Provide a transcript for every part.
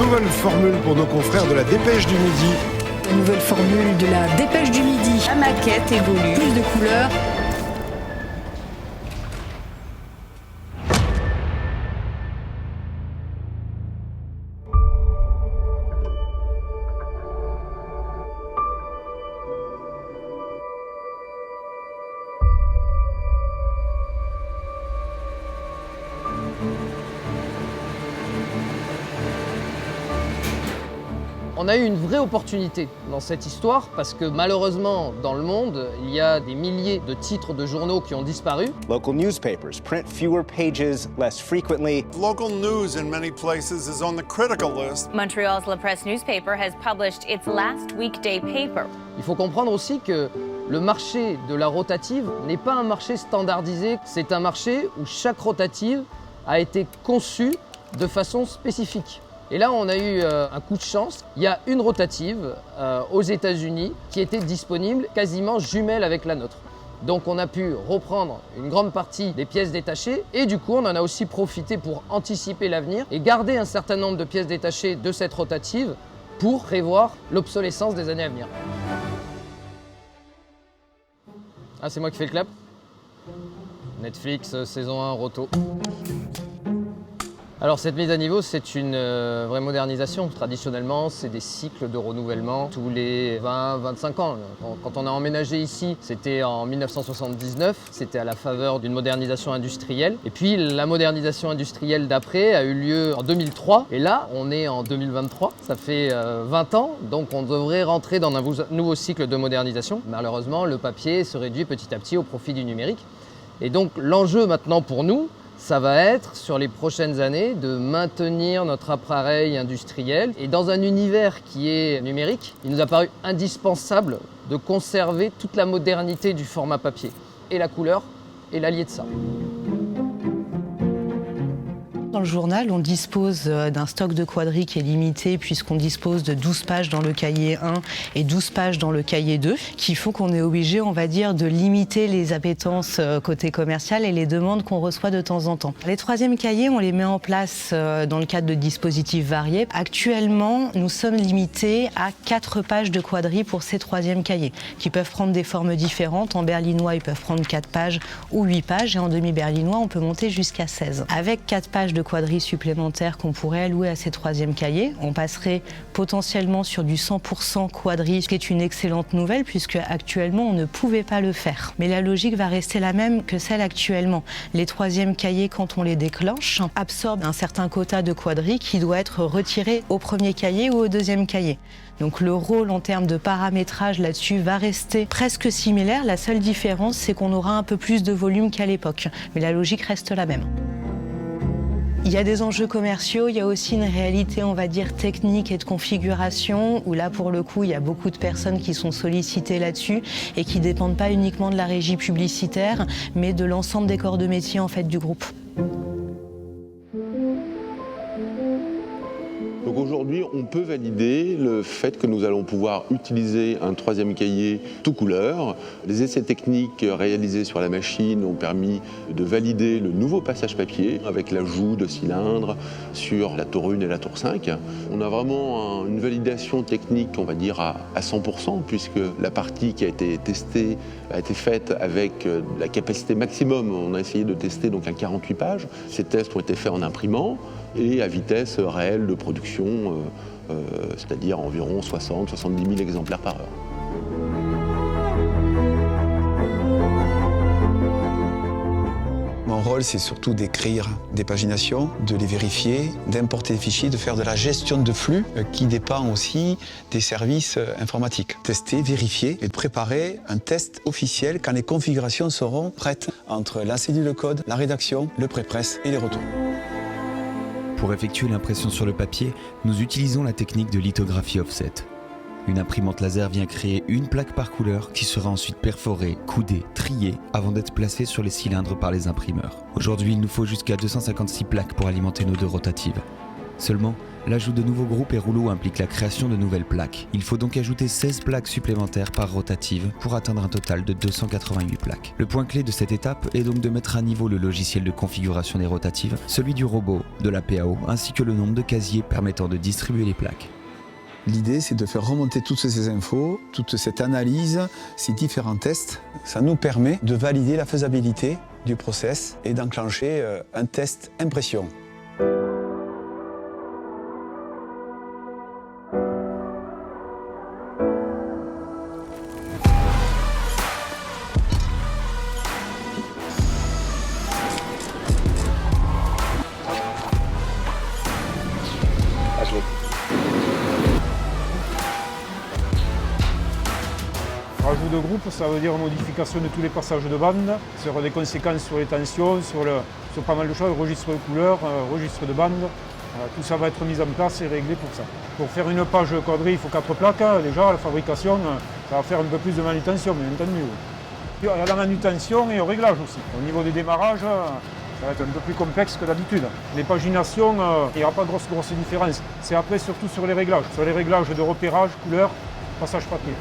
nouvelle formule pour nos confrères de la Dépêche du Midi. La nouvelle formule de la Dépêche du Midi. La maquette évolue. Plus de couleurs. On a eu une vraie opportunité dans cette histoire parce que malheureusement, dans le monde, il y a des milliers de titres de journaux qui ont disparu. Local newspapers print fewer pages less frequently. Local news in many places is on the critical list. Montreal's La Presse newspaper has published its last weekday paper. Il faut comprendre aussi que le marché de la rotative n'est pas un marché standardisé, c'est un marché où chaque rotative a été conçue de façon spécifique. Et là, on a eu un coup de chance. Il y a une rotative aux États-Unis qui était disponible, quasiment jumelle avec la nôtre. Donc on a pu reprendre une grande partie des pièces détachées et du coup, on en a aussi profité pour anticiper l'avenir et garder un certain nombre de pièces détachées de cette rotative pour prévoir l'obsolescence des années à venir. Ah, c'est moi qui fais le clap. Netflix, saison 1, roto. Alors cette mise à niveau, c'est une vraie modernisation. Traditionnellement, c'est des cycles de renouvellement tous les 20-25 ans. Quand on a emménagé ici, c'était en 1979, c'était à la faveur d'une modernisation industrielle. Et puis la modernisation industrielle d'après a eu lieu en 2003. Et là, on est en 2023, ça fait 20 ans, donc on devrait rentrer dans un nouveau cycle de modernisation. Malheureusement, le papier se réduit petit à petit au profit du numérique. Et donc l'enjeu maintenant pour nous, ça va être, sur les prochaines années, de maintenir notre appareil industriel. Et dans un univers qui est numérique, il nous a paru indispensable de conserver toute la modernité du format papier. Et la couleur est l'allié de ça. Dans le journal, on dispose d'un stock de quadrilles qui est limité puisqu'on dispose de 12 pages dans le cahier 1 et 12 pages dans le cahier 2, qui font qu'on est obligé, on va dire, de limiter les appétences côté commercial et les demandes qu'on reçoit de temps en temps. Les troisièmes cahiers, on les met en place dans le cadre de dispositifs variés. Actuellement, nous sommes limités à 4 pages de quadrilles pour ces troisièmes cahiers, qui peuvent prendre des formes différentes. En berlinois, ils peuvent prendre 4 pages ou 8 pages, et en demi-berlinois, on peut monter jusqu'à 16. Avec 4 pages de quadrilles supplémentaires qu'on pourrait allouer à ces troisièmes cahiers, on passerait potentiellement sur du 100% quadrilles, ce qui est une excellente nouvelle puisque actuellement on ne pouvait pas le faire. Mais la logique va rester la même que celle actuellement. Les troisièmes cahiers, quand on les déclenche, absorbent un certain quota de quadrilles qui doit être retiré au premier cahier ou au deuxième cahier. Donc le rôle en termes de paramétrage là-dessus va rester presque similaire. La seule différence, c'est qu'on aura un peu plus de volume qu'à l'époque. Mais la logique reste la même. Il y a des enjeux commerciaux, il y a aussi une réalité, on va dire, technique et de configuration, où là, pour le coup, il y a beaucoup de personnes qui sont sollicitées là-dessus et qui ne dépendent pas uniquement de la régie publicitaire, mais de l'ensemble des corps de métier, en fait, du groupe. Donc aujourd'hui, on peut valider le fait que nous allons pouvoir utiliser un troisième cahier tout couleur. Les essais techniques réalisés sur la machine ont permis de valider le nouveau passage papier avec l'ajout de cylindres sur la tour 1 et la tour 5. On a vraiment une validation technique, on va dire, à 100%, puisque la partie qui a été testée a été faite avec la capacité maximum. On a essayé de tester donc à 48 pages. Ces tests ont été faits en imprimant et à vitesse réelle de production, c'est-à-dire environ 60-70 000 exemplaires par heure. Mon rôle, c'est surtout d'écrire des paginations, de les vérifier, d'importer des fichiers, de faire de la gestion de flux qui dépend aussi des services informatiques. Tester, vérifier et préparer un test officiel quand les configurations seront prêtes entre la cellule de code, la rédaction, le pré-presse et les retours. Pour effectuer l'impression sur le papier, nous utilisons la technique de lithographie offset. Une imprimante laser vient créer une plaque par couleur qui sera ensuite perforée, coudée, triée avant d'être placée sur les cylindres par les imprimeurs. Aujourd'hui, il nous faut jusqu'à 256 plaques pour alimenter nos deux rotatives. Seulement, L'ajout de nouveaux groupes et rouleaux implique la création de nouvelles plaques. Il faut donc ajouter 16 plaques supplémentaires par rotative pour atteindre un total de 288 plaques. Le point clé de cette étape est donc de mettre à niveau le logiciel de configuration des rotatives, celui du robot, de la PAO, ainsi que le nombre de casiers permettant de distribuer les plaques. L'idée, c'est de faire remonter toutes ces infos, toute cette analyse, ces différents tests. Ça nous permet de valider la faisabilité du process et d'enclencher un test impression. Rajout de groupe, ça veut dire modification de tous les passages de bande. Ça aura des conséquences sur les tensions, sur pas mal de choses, registre de couleurs, registre de bande. Tout ça va être mis en place et réglé pour ça. Pour faire une page quadrille, il faut 4 plaques. Déjà, la fabrication, ça va faire un peu plus de manutention, bien entendu. Il y a la manutention et au réglage aussi. Au niveau des démarrages, ça va être un peu plus complexe que d'habitude. Les paginations, il n'y aura pas de grosse différence. C'est après surtout sur les réglages de repérage, couleur, passage papier.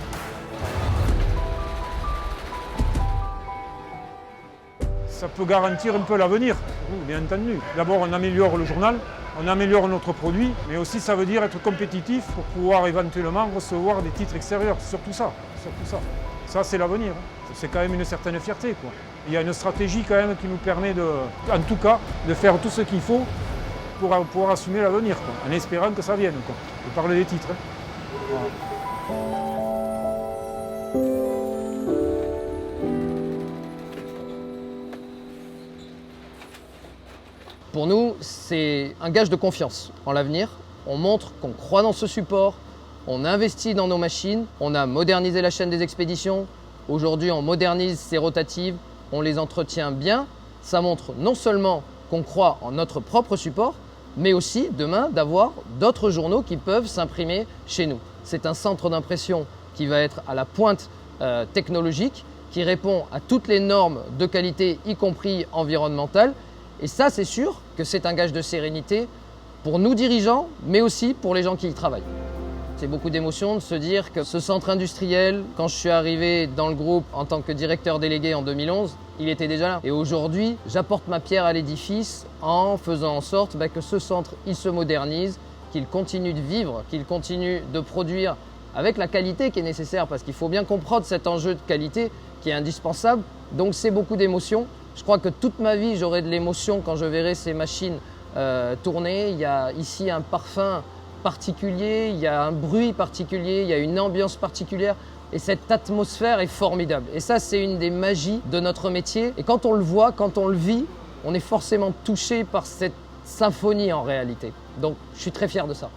Ça peut garantir un peu l'avenir, bien entendu. D'abord, on améliore le journal, on améliore notre produit, mais aussi ça veut dire être compétitif pour pouvoir éventuellement recevoir des titres extérieurs. Surtout ça. Ça, c'est l'avenir. C'est quand même une certaine fierté, quoi. Il y a une stratégie quand même qui nous permet en tout cas, de faire tout ce qu'il faut pour pouvoir assumer l'avenir, en espérant que ça vienne, quoi. Je parle des titres. Voilà. Pour nous, c'est un gage de confiance en l'avenir. On montre qu'on croit dans ce support, on investit dans nos machines, on a modernisé la chaîne des expéditions. Aujourd'hui, on modernise ces rotatives, on les entretient bien. Ça montre non seulement qu'on croit en notre propre support, mais aussi demain d'avoir d'autres journaux qui peuvent s'imprimer chez nous. C'est un centre d'impression qui va être à la pointe technologique, qui répond à toutes les normes de qualité, y compris environnementales. Et ça, c'est sûr que c'est un gage de sérénité pour nous dirigeants, mais aussi pour les gens qui y travaillent. C'est beaucoup d'émotion de se dire que ce centre industriel, quand je suis arrivé dans le groupe en tant que directeur délégué en 2011, il était déjà là. Et aujourd'hui, j'apporte ma pierre à l'édifice en faisant en sorte que ce centre, il se modernise, qu'il continue de vivre, qu'il continue de produire avec la qualité qui est nécessaire, parce qu'il faut bien comprendre cet enjeu de qualité qui est indispensable. Donc c'est beaucoup d'émotion. Je crois que toute ma vie, j'aurai de l'émotion quand je verrai ces machines tourner. Il y a ici un parfum particulier, il y a un bruit particulier, il y a une ambiance particulière. Et cette atmosphère est formidable. Et ça, c'est une des magies de notre métier. Et quand on le voit, quand on le vit, on est forcément touché par cette symphonie en réalité. Donc, je suis très fier de ça.